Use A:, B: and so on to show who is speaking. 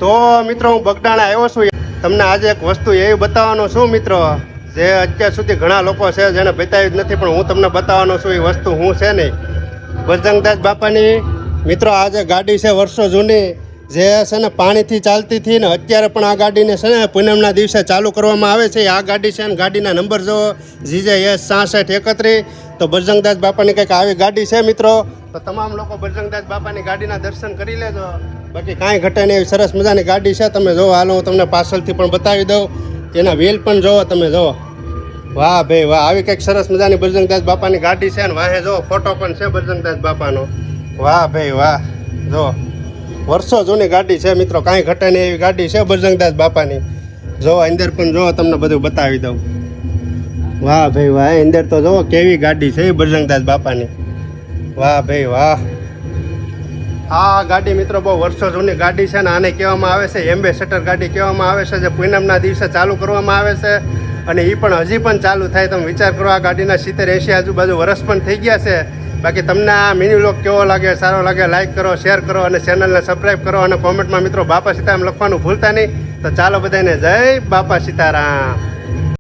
A: તો મિત્રો હું બગડાણા આવ્યો છું. તમને આજે એક વસ્તુ એવી બતાવવાનો છું મિત્રો, જે અત્યાર સુધી ઘણા લોકો છે જેને બતાવી જ નથી, પણ હું તમને બતાવવાનો છું. એ વસ્તુ હું છે નહીં, બજરંગદાસ બાપાની મિત્રો આ જે ગાડી છે વર્ષો જૂની, જે છે ને પાણીથી ચાલતી હતી ને અત્યારે પણ આ ગાડીને છે ને પૂનમના દિવસે ચાલુ કરવામાં આવે છે. આ ગાડી છે ને ગાડીના નંબર જો GJ S6631. તો બજરંગદાસ બાપાની કંઈક આવી ગાડી છે મિત્રો. તો તમામ લોકો બજરંગદાસ બાપાની ગાડીના દર્શન કરી લેજો. બાકી કાંઈ ઘટે નહીં, એવી સરસ મજાની ગાડી છે. તમે જો હાલો હું તમને પાછળથી પણ બતાવી દઉં. એના વ્હીલ પણ જોવો તમે જો. વાહ ભાઈ વાહ, આવી કંઈક સરસ મજાની બજરંગદાસ બાપાની ગાડી છે ને વાહે જો ફોટો પણ છે બજરંગદાસ બાપાનો. વાહ ભાઈ વાહ, જો વર્ષો જૂની ગાડી છે મિત્રો, કાંઈ ઘટે નહીં એવી ગાડી છે બજરંગદાસ બાપાની. જો અંદર પણ જો તમને બધું બતાવી દઉં. વાહ ભાઈ વાહ, અંદર તો જો કેવી ગાડી છે બજરંગદાસ બાપાની. વાહ ભાઈ વાહ, આ ગાડી મિત્રો બહુ વર્ષો જૂની ગાડી છે ને આને કહેવામાં આવે છે એમ્બેસેડર ગાડી કહેવામાં આવે છે, જે પૂનમના દિવસે ચાલુ કરવામાં આવે છે અને એ પણ હજી પણ ચાલુ થાય. તમે વિચાર કરો, આ ગાડીના 70-80 આજુબાજુ વર્ષ પણ થઈ ગયા છે. બાકી તમને આ મિની વ્લોગ કેવો લાગે, સારો લાગે, લાઈક કરો, શેર કરો અને ચેનલને સબસ્ક્રાઈબ કરો અને કોમેન્ટમાં મિત્રો બાપા સીતારામ લખવાનું ભૂલતા નહીં. તો ચાલો બધાને જય બાપા સીતારામ.